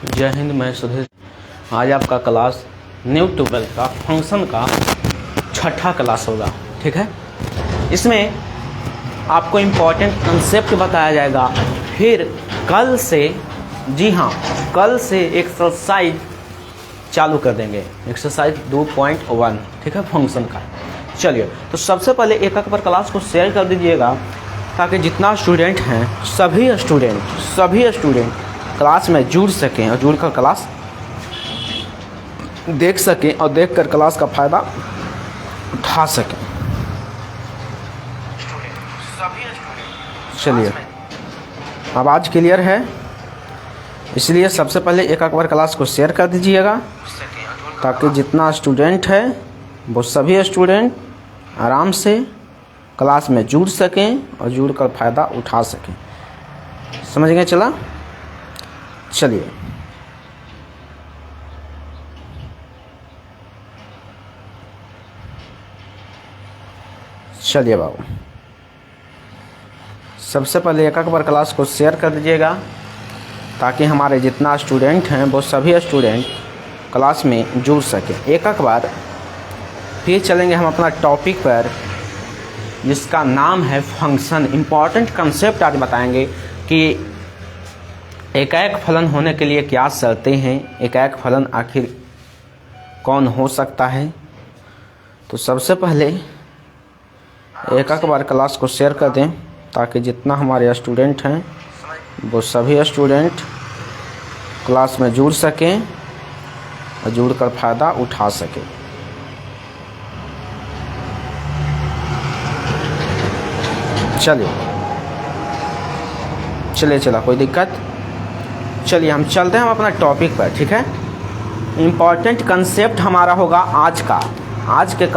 जय हिंद, मैं सुधीर। आज आपका क्लास न्यू ट्यूबवेल का फंक्शन का छठा क्लास होगा। ठीक है, इसमें आपको इम्पोर्टेंट कंसेप्ट बताया जाएगा। फिर कल से, जी हाँ, कल से एक्सरसाइज चालू कर देंगे, एक्सरसाइज 2.1। ठीक है, फंक्शन का। चलिए, तो सबसे पहले एक बार क्लास को शेयर कर दीजिएगा ताकि जितना स्टूडेंट हैं सभी स्टूडेंट क्लास में जुड़ सकें और जुड़कर क्लास देख सकें और देखकर क्लास का फ़ायदा उठा सकें। चलिए, आवाज़ क्लियर है, इसलिए सबसे पहले एक बार क्लास को शेयर कर दीजिएगा ताकि जितना स्टूडेंट है वो सभी स्टूडेंट आराम से क्लास में जुड़ सकें और जुड़कर फ़ायदा उठा सकें। समझ गए? चला, चलिए। चलिए बाबू, सबसे पहले एक बार क्लास को शेयर कर दीजिएगा ताकि हमारे जितना स्टूडेंट हैं वो सभी स्टूडेंट क्लास में जुड़ सकें। एक बार फिर चलेंगे हम अपना टॉपिक पर, जिसका नाम है फंक्शन। इम्पॉर्टेंट कंसेप्ट आज बताएंगे कि एकाएक फलन होने के लिए क्या शर्तें हैं, एकाएक फलन आखिर कौन हो सकता है। तो सबसे पहले एक बार क्लास को शेयर कर दें ताकि जितना हमारे स्टूडेंट हैं वो सभी स्टूडेंट क्लास में जुड़ सकें और जुड़कर फ़ायदा उठा सकें। चलिए, कोई दिक्कत? चलिए, हम चलते हैं हम अपना टॉपिक पर। ठीक है, इम्पॉर्टेंट कंसेप्ट हमारा होगा आज के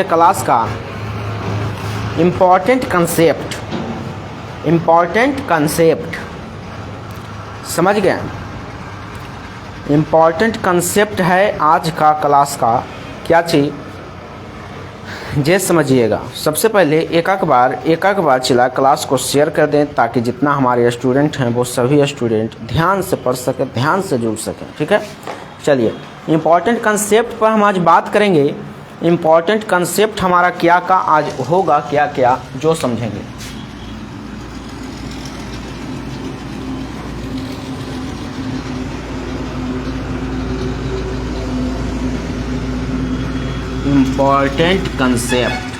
क्लास का इम्पॉर्टेंट कंसेप्ट समझ गए? इम्पॉर्टेंट कंसेप्ट है आज का क्लास का। क्या चीज़ ये समझिएगा। सबसे पहले एक बार चला क्लास को शेयर कर दें ताकि जितना हमारे स्टूडेंट हैं वो सभी स्टूडेंट ध्यान से पढ़ सकें, ध्यान से जुड़ सकें। ठीक है, चलिए, इम्पॉर्टेंट कंसेप्ट पर हम आज बात करेंगे। इम्पॉर्टेंट कंसेप्ट हमारा क्या का आज होगा, क्या जो समझेंगे। इम्पॉर्टेंट कंसेप्ट,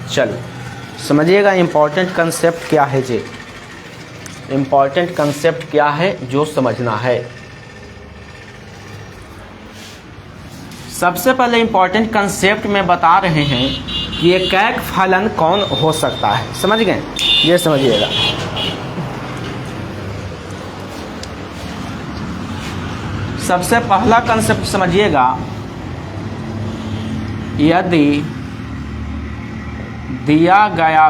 चलो समझिएगा। इम्पॉर्टेंट कंसेप्ट क्या है जी? इम्पॉर्टेंट कंसेप्ट क्या है जो समझना है। सबसे पहले इम्पॉर्टेंट कंसेप्ट में बता रहे हैं कि एकाएक फलन कौन हो सकता है। समझ गए? ये समझिएगा। सबसे पहला कंसेप्ट समझिएगा, यदि दिया गया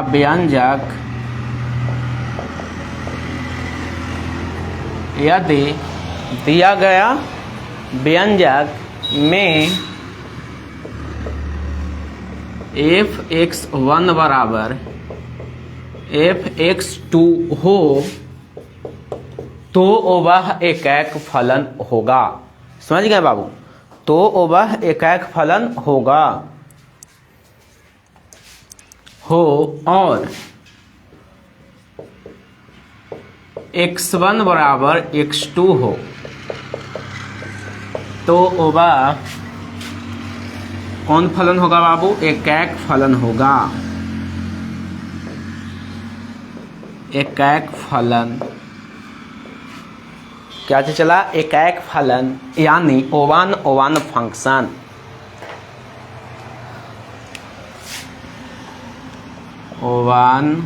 व्यंजक में fx1 बराबर fx2 हो तो वह एकाएक फलन होगा। समझ गए बाबू? तो वह एकाएक फलन होगा और x1 बराबर x2 हो तो वह कौन फलन होगा बाबू? एकाएक फलन होगा। एकाएक फलन क्या चला? एकाएक फलन यानी ओवन फंक्शन। ओवन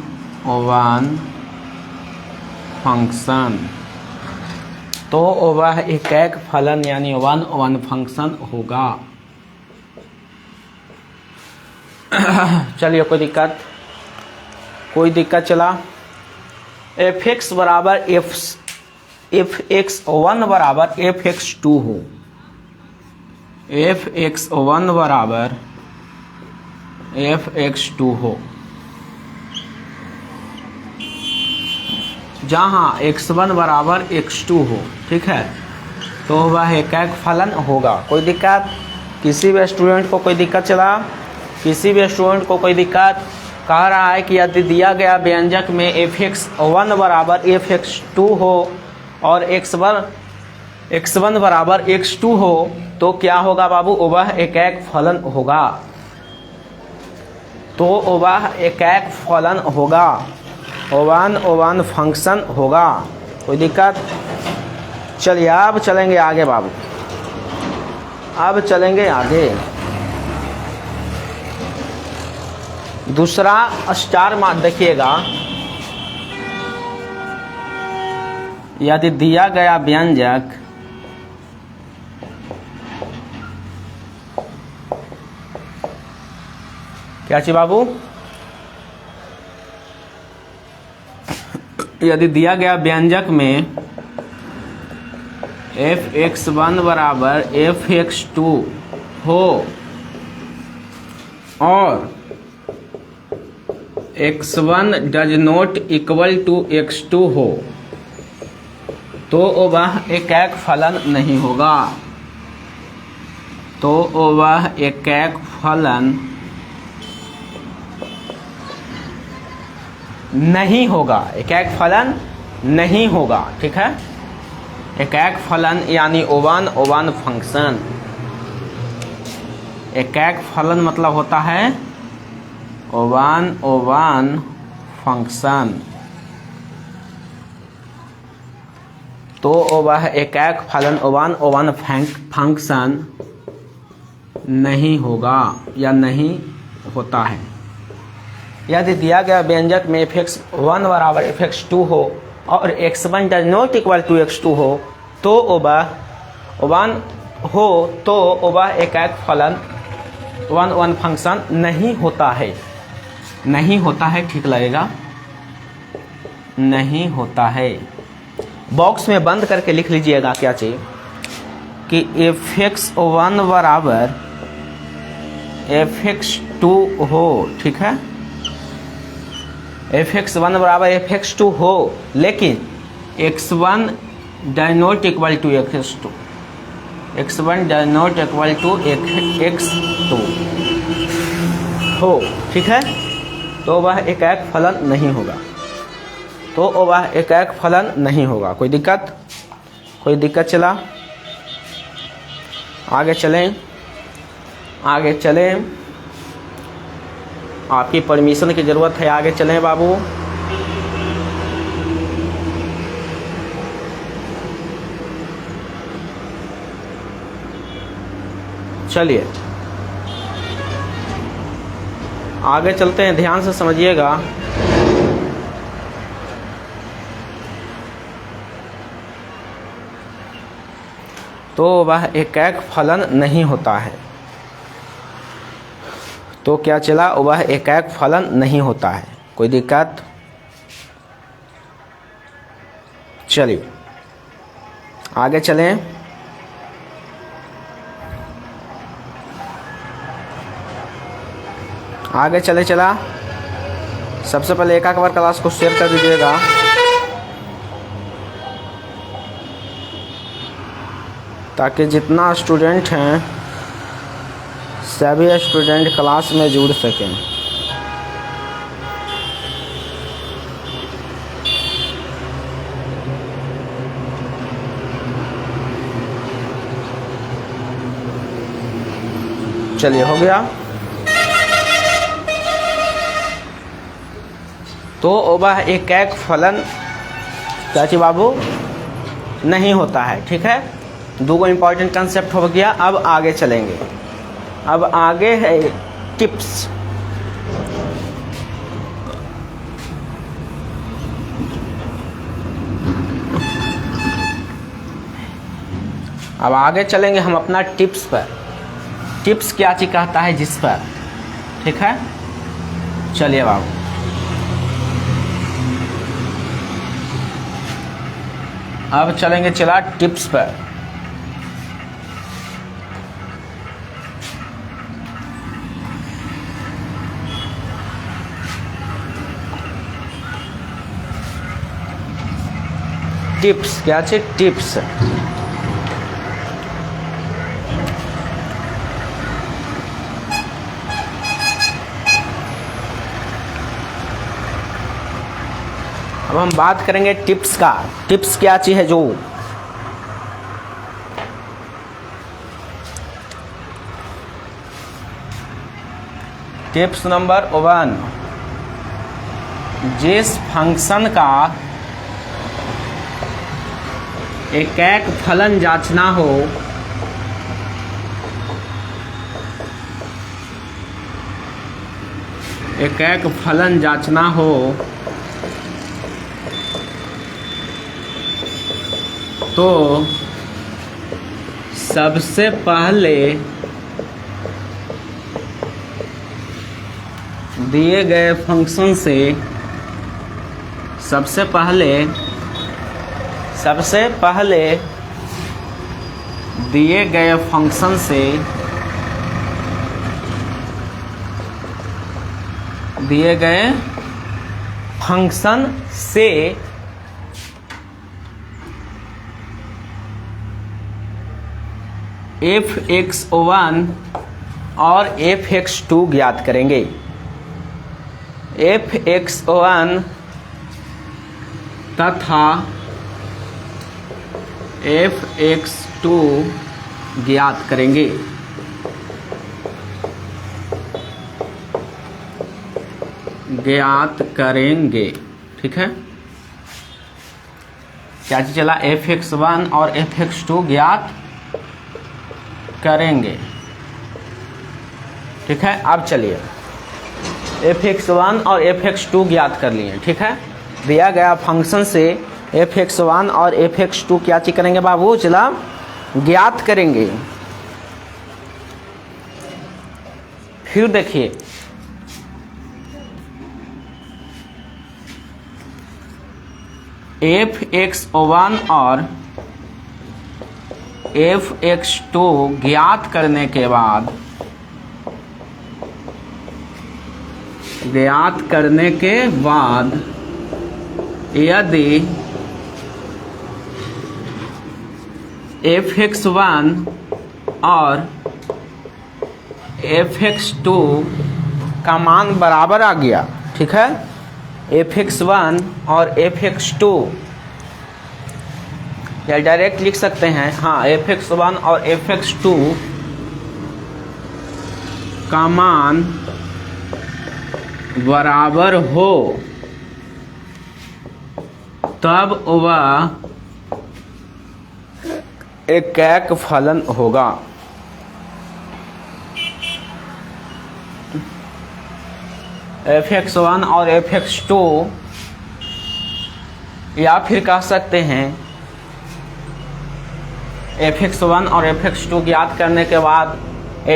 फंक्शन तो वह एकाएक फलन यानी ओवन फंक्शन होगा। चलिए, कोई दिक्कत चला? fx बराबर fx1 बराबर fx2 हो, fx1 बराबर fx2 हो जहाँ x1 बराबर x2 हो, ठीक है, तो वह एकैक फलन होगा। कोई दिक्कत? किसी भी स्टूडेंट को कोई दिक्कत चला? किसी भी स्टूडेंट को कोई दिक्कत? कह रहा है कि यदि दिया गया व्यंजक में fx1 बराबर fx2 हो और x1 बराबर x2 हो तो क्या होगा बाबू? वह एकैक फलन होगा। तो वह एकैक फलन होगा, ओवन फंक्शन होगा। कोई दिक्कत? चलिए अब चलेंगे आगे बाबू, अब चलेंगे आगे। दूसरा स्टार मार्क देखिएगा, यदि दिया गया व्यंजक क्या चाहिए बाबू? यदि दिया गया व्यंजक में fx1 बराबर fx2 हो और x1 does not equal to x2 हो तो वह एकैक फलन नहीं होगा। तो वह एकैक फलन नहीं होगा, एकैक फलन नहीं होगा, ठीक है। एकैक फलन यानी ओवन फंक्शन। एकैक फलन मतलब होता है ओवन फंक्शन। तो वह एकैक फलन ओवन फंक्शन नहीं होगा या नहीं होता है। यदि दिया गया व्यंजक में fx1 बराबर fx2 हो और x1 does not equal to x2 हो तो वह एकैक फलन ओवन फंक्शन नहीं होता है। नहीं होता है, ठीक लगेगा, नहीं होता है। बॉक्स में बंद करके लिख लीजिएगा क्या चाहिए कि fx1 बराबर fx2 हो, ठीक है, fx1 बराबर fx2 हो लेकिन x1 does not equal to x2, x1 does not equal to x2 हो, ठीक है, तो वह एकैक फलन नहीं होगा। तो वह एकैक फलन नहीं होगा। कोई दिक्कत? कोई दिक्कत? चला आगे चलें, आगे चलें, आपकी परमिशन की ज़रूरत है। आगे चलें बाबू। चलिए आगे चलते हैं, ध्यान से समझिएगा। तो वह एकैक फलन नहीं होता है। तो क्या चला? वह एकैक फलन नहीं होता है। कोई दिक्कत? चलिए आगे चलें। आगे चला सबसे पहले एक बार क्लास को शेयर कर दीजिएगा। ताकि जितना स्टूडेंट हैं सभी स्टूडेंट क्लास में जुड़ सकें। चलिए हो गया। तो वह एकैक फलन क्या चाहिए बाबू? नहीं होता है, ठीक है। दो इम्पॉर्टेंट कंसेप्ट हो गया। अब आगे चलेंगे। अब आगे है टिप्स। अब आगे चलेंगे हम अपना टिप्स पर। टिप्स क्या चीज कहता है जिस पर, ठीक है। चलिए बाबू अब चलेंगे चला टिप्स पर। टिप्स क्या है टिप्स। अब हम बात करेंगे टिप्स का। टिप्स क्या चीज है जो टिप्स नंबर 1, जिस फंक्शन का एक फलन जांचना हो एक फलन जांचना हो तो सबसे पहले दिए गए फंक्शन से सबसे पहले दिए गए फंक्शन से fx1 और fx2 ज्ञात करेंगे। fx1 तथा fx2 ज्ञात करेंगे। ठीक है, क्या चीज चला, fx1 और fx2 ज्ञात करेंगे। ठीक है, अब चलिए fx1 और fx2 ज्ञात कर लिए। ठीक है, दिया गया फंक्शन से fx1 और fx2 क्या चीज करेंगे बाबू, चला ज्ञात करेंगे। फिर देखिए fx1 और fx2 ज्ञात करने के बाद यदि fx1 और fx2 का मान बराबर आ गया। ठीक है, fx1 और fx2 या डायरेक्ट लिख सकते हैं, हाँ fx1 और fx2 का मान बराबर हो तब वह एक फलन होगा। fx1 और fx2 या फिर कह सकते हैं fx1 और fx2 ज्ञात करने के बाद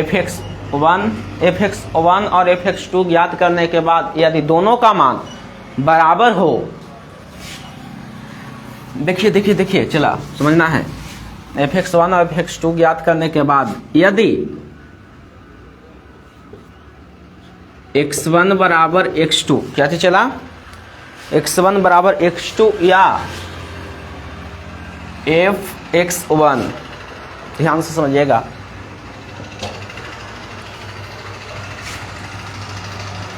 fx1 और fx2 ज्ञात करने के बाद यदि दोनों का मान बराबर हो, देखिए चला समझना है, fx1 और fx2 ज्ञात करने के बाद यदि x1 बराबर x2 क्या चीज चला, x1 बराबर x2 या fx1, ध्यान से समझिएगा,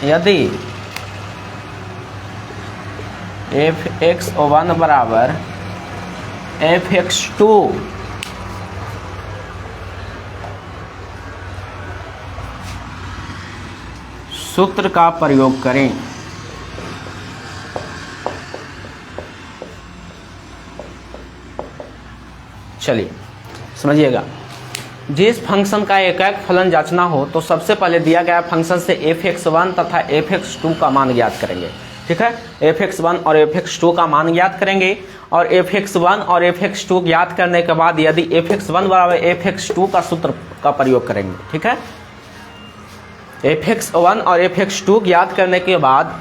यदि fx1 बराबर fx2 सूत्र का प्रयोग करें। चलिए समझिएगा, जिस फंक्शन का एक फलन जांचना हो तो सबसे पहले दिया गया फंक्शन से fx1 तथा fx2 का मान ज्ञात करेंगे। ठीक है, fx1 और fx2 का मान ज्ञात करेंगे और fx1 और fx2 ज्ञात करने के बाद यदि fx1 बराबर fx2 का सूत्र का प्रयोग करेंगे। ठीक है, fx1 और fx2 ज्ञात करने के बाद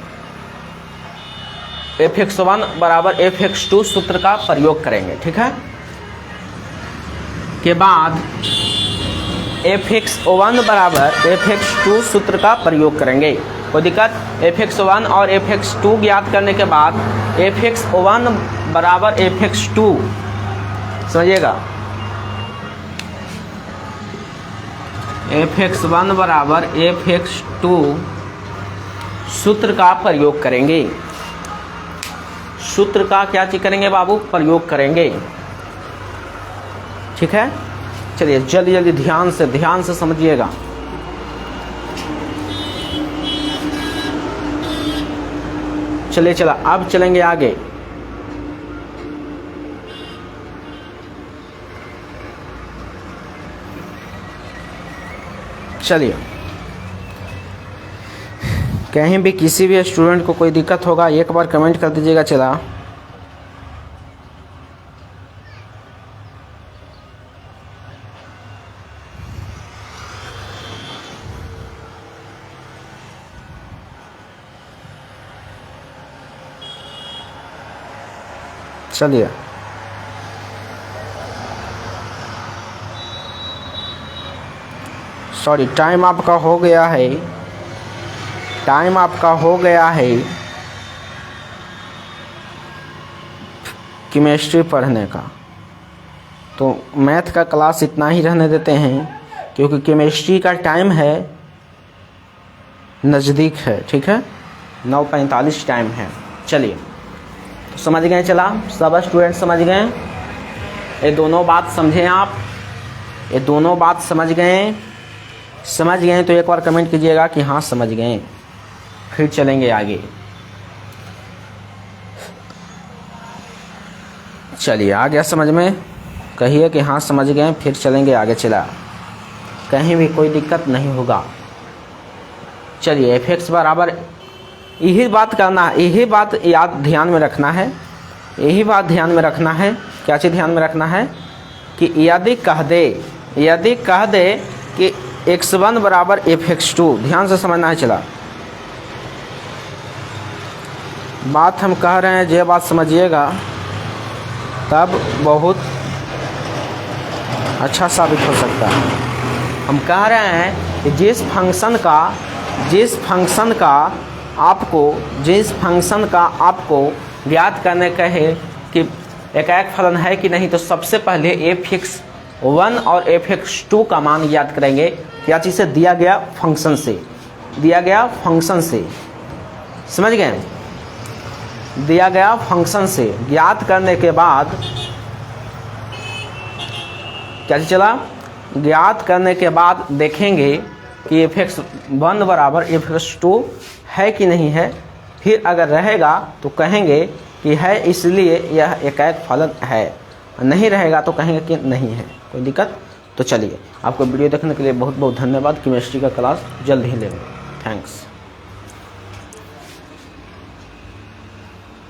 fx1 बराबर fx2 सूत्र का प्रयोग करेंगे। ठीक है, के बाद fx1 बराबर fx2 सूत्र का प्रयोग करेंगे। कोई दिक्कत, fx1 और fx2 ज्ञात करने के बाद fx1 बराबर fx2, समझिएगा, fx1 बराबर fx2 सूत्र का प्रयोग करेंगे। सूत्र का क्या चीज करेंगे बाबू? प्रयोग करेंगे। ठीक है, चलिए जल्दी जल्दी ध्यान से समझिएगा। चलिए चला, अब चलेंगे आगे। चलिए, कहीं भी किसी भी स्टूडेंट को कोई दिक्कत होगा एक बार कमेंट कर दीजिएगा। चला, चलिए सॉरी, टाइम आपका हो गया है, टाइम आपका हो गया है केमिस्ट्री पढ़ने का। तो मैथ का क्लास इतना ही रहने देते हैं, क्योंकि केमिस्ट्री का टाइम है, नज़दीक है। ठीक है, 9:45 टाइम है। चलिए, तो समझ गए? चला, सब स्टूडेंट समझ गए? ये दोनों बात समझें आप, ये दोनों बात समझ गए? समझ गए तो एक बार कमेंट कीजिएगा कि हाँ समझ गए। फिर चलेंगे आगे। चलिए, आ गया समझ में? कहिए कि हाँ समझ गए, फिर चलेंगे आगे। चला, कहीं भी कोई दिक्कत नहीं होगा। चलिए, fx बराबर, यही बात करना है, यही बात याद ध्यान में रखना है, यही बात ध्यान में रखना है। क्या चीज़ ध्यान में रखना है? कि यदि कह दे कि x1 बराबर fx2, ध्यान से समझना है। चला, बात हम कह रहे हैं, ये बात समझिएगा, तब बहुत अच्छा साबित हो सकता है। हम कह रहे हैं कि जिस फंक्शन का आपको ज्ञात करने का है कि एकाएक फलन है कि नहीं, तो सबसे पहले fx1 और fx2 का मान ज्ञात करेंगे। क्या चीज़ से? दिया गया फंक्शन से, समझ गए? दिया गया फंक्शन से ज्ञात करने के बाद क्या चला? ज्ञात करने के बाद देखेंगे कि fx1 बराबर fx2 है कि नहीं है। फिर अगर रहेगा तो कहेंगे कि है, इसलिए यह एकाएक फलन है। नहीं रहेगा तो कहेंगे कि नहीं है। कोई दिक्कत? तो चलिए, आपको वीडियो देखने के लिए बहुत बहुत धन्यवाद। केमिस्ट्री का क्लास जल्द ही लेंगे। थैंक्स।